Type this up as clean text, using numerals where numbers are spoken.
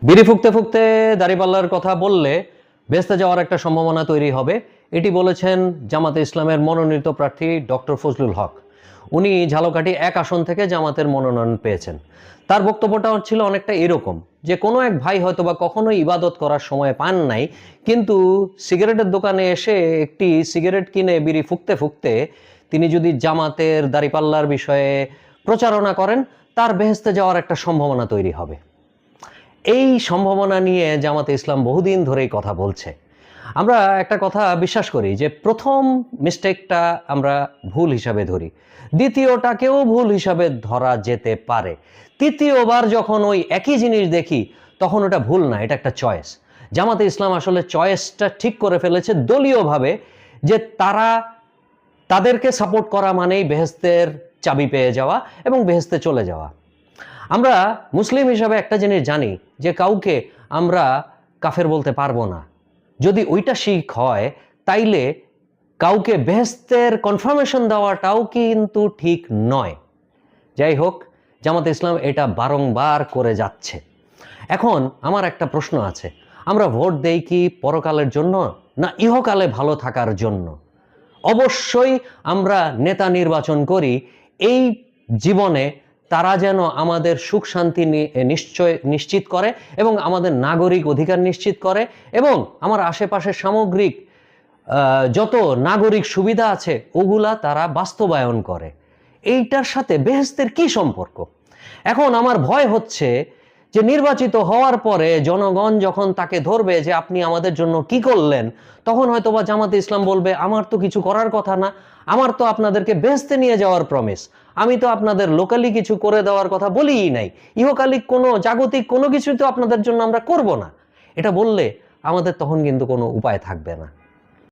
বিড়ি ফুঁকতে ফুঁকতে দাড়িপাল্লার কথা বললে বেহেশতে যাওয়ার একটা সম্ভাবনা তৈরি হবে, এটি বলেছেন জামাতে ইসলামের মনোনীত প্রার্থী ডক্টর ফজলুল হক। উনি ঝালকাঠি 1 আসন থেকে জামাতের মনোনয়ন পেয়েছেন। তার বক্তব্যটা ছিল অনেকটা এরকম যে কোনো এক ভাই হয়তো বা কখনোই ইবাদত করার সময় পান নাই, কিন্তু সিগারেটের দোকানে এসে একটি সিগারেট কিনে বিড়ি ফুঁকতে ফুঁকতে তিনি যদি জামাতের দাড়িপাল্লার বিষয়ে প্রচারণা করেন, তার বেহেশতে যাওয়ার একটা সম্ভাবনা তৈরি হবে। এই সম্ভাবনা নিয়ে জামাতে ইসলাম বহুদিন ধরেই কথা বলছে। আমরা একটা কথা বিশ্বাস করি যে প্রথম মিস্টেকটা আমরা ভুল হিসাবে ধরি, দ্বিতীয়টাকেও ভুল হিসাবে ধরা যেতে পারে, তৃতীয়বার যখন ওই একই জিনিস দেখি তখন ওটা ভুল না, এটা একটা চয়েস। জামাতে ইসলাম আসলে চয়েসটা ঠিক করে ফেলেছে দলীয়ভাবে, যে তাদেরকে সাপোর্ট করা মানেই বেহেশতের চাবি পেয়ে যাওয়া এবং বেহেশতে চলে যাওয়া। আমরা মুসলিম হিসাবে একটা জিনিস জানি যে কাউকে আমরা কাফের বলতে পারবো না। যদি ওইটা শিখ হয় তাইলে কাউকে বেহেশতের কনফার্মেশন দেওয়াটাও কিন্তু ঠিক নয়। যাই হোক, জামাতে ইসলাম এটা বারংবার করে যাচ্ছে। এখন আমার একটা প্রশ্ন আছে, আমরা ভোট দেই কি পরকালের জন্য না ইহকালে ভালো থাকার জন্য? অবশ্যই আমরা নেতা নির্বাচন করি এই জীবনে তারা যেন আমাদের সুখ শান্তি নিশ্চিত করে এবং আমাদের নাগরিক অধিকার নিশ্চিত করে এবং আমার আশেপাশের সামগ্রিক যত নাগরিক সুবিধা আছে ওগুলা তারা বাস্তবায়ন করে। এইটার সাথে বেহেশতের কি সম্পর্ক? এখন আমার ভয় হচ্ছে যে নির্বাচিত হওয়ার পরে জনগণ যখন তাকে ধরবে যে আপনি আমাদের জন্য কি করলেন, তখন হয়তোবা জামাতে ইসলাম বলবে আমার তো কিছু করার কথা না, আমার তো আপনাদেরকে বেহেশতে নিয়ে যাওয়ার প্রমিস, আমি তো আপনাদের লোকালি কিছু করে দেওয়ার কথা বলিই নাই, ইহকালিক কোনো জাগতিক কোনো কিছু তো আপনাদের জন্য আমরা করব না। এটা বললে আমাদের তখন কিন্তু কোনো উপায় থাকবে না।